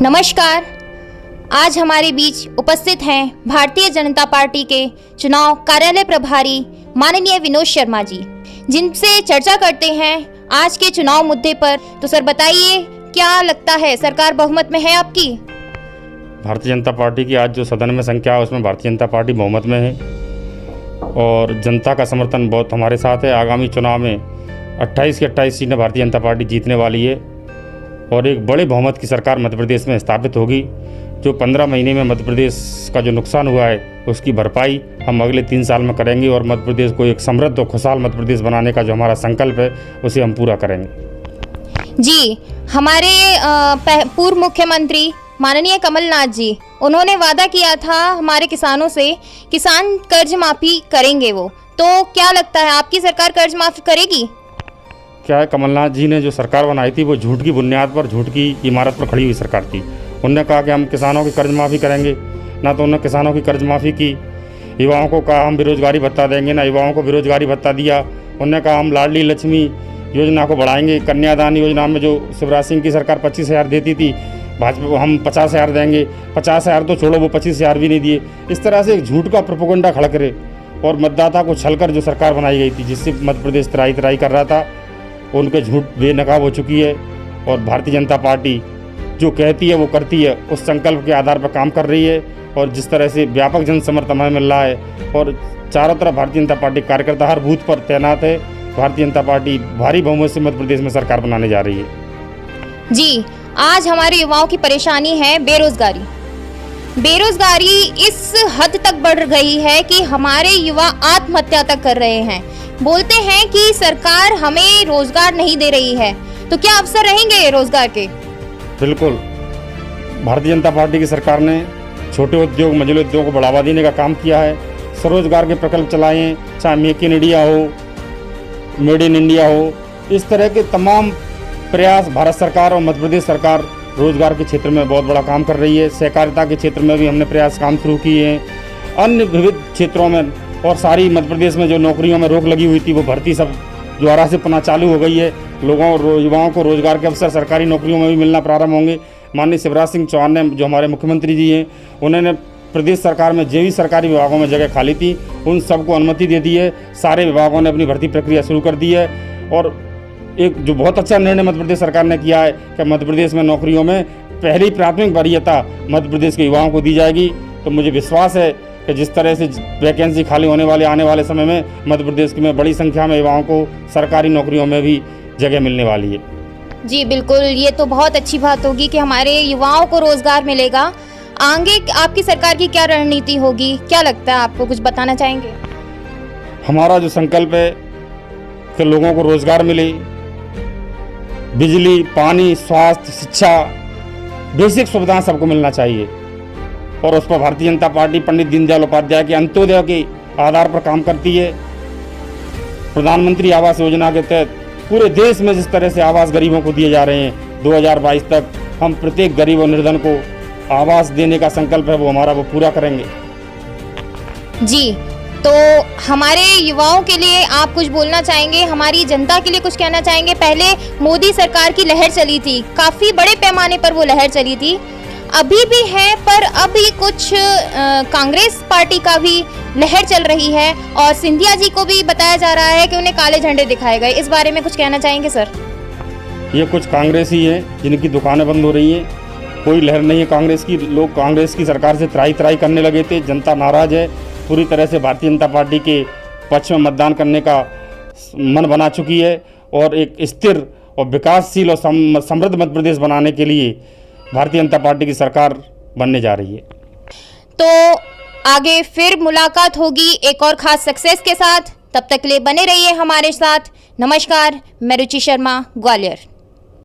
नमस्कार। आज हमारे बीच उपस्थित हैं भारतीय जनता पार्टी के चुनाव कार्यालय प्रभारी माननीय विनोद शर्मा जी, जिनसे चर्चा करते हैं आज के चुनाव मुद्दे पर। तो सर बताइए, क्या लगता है सरकार बहुमत में है आपकी? भारतीय जनता पार्टी की आज जो सदन में संख्या है उसमें भारतीय जनता पार्टी बहुमत में है और जनता का समर्थन बहुत हमारे साथ है। आगामी चुनाव में 28 की 28 सीटें भारतीय जनता पार्टी जीतने वाली है और एक बड़े बहुमत की सरकार मध्य प्रदेश में स्थापित होगी। जो 15 महीने में मध्य प्रदेश का जो नुकसान हुआ है उसकी भरपाई हम अगले 3 साल में करेंगे और मध्य प्रदेश को एक समृद्ध और खुशहाल मध्य प्रदेश बनाने का जो हमारा संकल्प है उसे हम पूरा करेंगे। जी, हमारे पूर्व मुख्यमंत्री माननीय कमलनाथ जी, उन्होंने वादा किया था हमारे किसानों से, किसान कर्ज माफी करेंगे वो। तो क्या लगता है आपकी सरकार कर्ज माफी करेगी? क्या है, कमलनाथ जी ने जो सरकार बनाई थी वो झूठ की बुनियाद पर, झूठ की इमारत पर खड़ी हुई सरकार थी। उन्होंने कहा कि हम किसानों की कर्ज माफ़ी करेंगे, ना तो उन्होंने किसानों की कर्ज माफ़ी की। युवाओं को कहा हम बेरोजगारी भत्ता देंगे, ना युवाओं को बेरोजगारी भत्ता दिया। उन्होंने कहा हम लाडली लक्ष्मी योजना को बढ़ाएंगे। कन्यादान योजना में जो शिवराज सिंह की सरकार 25,000 देती थी, भाजपा हम 50,000 देंगे। 50,000 तो छोड़ो, वो 25,000 भी नहीं दिए। इस तरह से एक झूठ का प्रोपेगेंडा खड़ा करे और मतदाता को छलकर जो सरकार बनाई गई थी, जिससे मध्य प्रदेश तराई तराई कर रहा था, उनके झूठ बेनकाब हो चुकी है। और भारतीय जनता पार्टी जो कहती है वो करती है, उस संकल्प के आधार पर काम कर रही है और जिस तरह से व्यापक जन समर्थन हमें मिल रहा है और चारों तरफ भारतीय जनता पार्टी कार्यकर्ता हर बूथ पर तैनात है, भारतीय जनता पार्टी भारी बहुमत से मध्य प्रदेश में सरकार बनाने जा रही है। जी, आज हमारे युवाओं की परेशानी है बेरोजगारी। बेरोजगारी इस हद तक बढ़ गई है कि हमारे युवा आत्महत्या तक कर रहे हैं। बोलते हैं कि सरकार हमें रोजगार नहीं दे रही है, तो क्या अवसर रहेंगे रोजगार के? बिल्कुल, भारतीय जनता पार्टी की सरकार ने छोटे उद्योग, मझोले उद्योग को बढ़ावा देने का काम किया है। स्वरोजगार के प्रकल्प चलाए हैं, चाहे मेक इन इंडिया हो, मेड इन इंडिया हो, इस तरह के तमाम प्रयास भारत सरकार और मध्य प्रदेश सरकार रोजगार के क्षेत्र में बहुत बड़ा काम कर रही है। सहकारिता के क्षेत्र में भी हमने प्रयास काम शुरू किए हैं। अन्य विविध क्षेत्रों में और सारी मध्य प्रदेश में जो नौकरियों में रोक लगी हुई थी वो भर्ती सब दोबारा से पुनः चालू हो गई है। युवाओं को रोजगार के अवसर सरकारी नौकरियों में भी मिलना प्रारंभ होंगे। माननीय शिवराज सिंह चौहान ने, जो हमारे मुख्यमंत्री जी हैं, उन्होंने प्रदेश सरकार में जो भी सरकारी विभागों में जगह खाली थी उन सबको अनुमति दे दी है। सारे विभागों ने अपनी भर्ती प्रक्रिया शुरू कर दी है और एक जो बहुत अच्छा निर्णय मध्य प्रदेश सरकार ने किया है कि मध्य प्रदेश में नौकरियों में पहली प्राथमिक वरीयता मध्य प्रदेश के युवाओं को दी जाएगी। तो मुझे विश्वास है कि जिस तरह से वैकेंसी खाली होने वाले आने वाले समय में मध्य प्रदेश में बड़ी संख्या में युवाओं को सरकारी नौकरियों में भी जगह मिलने वाली है। जी बिल्कुल, ये तो बहुत अच्छी बात होगी कि हमारे युवाओं को रोजगार मिलेगा। आगे आपकी सरकार की क्या रणनीति होगी, क्या लगता है आपको, कुछ बताना चाहेंगे? हमारा जो संकल्प है कि लोगों को रोजगार मिले, बिजली, पानी, स्वास्थ्य, शिक्षा, बेसिक सुविधाएं सबको मिलना चाहिए और उस पर भारतीय जनता पार्टी पंडित दीनदयाल उपाध्याय के अंत्योदय के आधार पर काम करती है। प्रधानमंत्री आवास योजना के तहत पूरे देश में जिस तरह से आवास गरीबों को दिए जा रहे हैं, 2022 तक हम प्रत्येक गरीब और निर्धन को आवास देने का संकल्प है वो पूरा करेंगे। जी, तो हमारे युवाओं के लिए आप कुछ बोलना चाहेंगे, हमारी जनता के लिए कुछ कहना चाहेंगे? पहले मोदी सरकार की लहर चली थी, काफ़ी बड़े पैमाने पर वो लहर चली थी, अभी भी है, पर अभी कुछ कांग्रेस पार्टी का भी लहर चल रही है और सिंधिया जी को भी बताया जा रहा है कि उन्हें काले झंडे दिखाए गए। इस बारे में कुछ कहना चाहेंगे सर? ये कुछ कांग्रेसी हैं जिनकी दुकानें बंद हो रही हैं, कोई लहर नहीं है कांग्रेस की। लोग कांग्रेस की सरकार से त्राई त्राई करने लगे थे, जनता नाराज है, पूरी तरह से भारतीय जनता पार्टी के पक्ष में मतदान करने का मन बना चुकी है और एक स्थिर और विकासशील और समृद्ध मध्य प्रदेश बनाने के लिए भारतीय जनता पार्टी की सरकार बनने जा रही है। तो आगे फिर मुलाकात होगी एक और खास सक्सेस के साथ, तब तक के लिए बने रहिए हमारे साथ। नमस्कार, मैं रुचि शर्मा, ग्वालियर।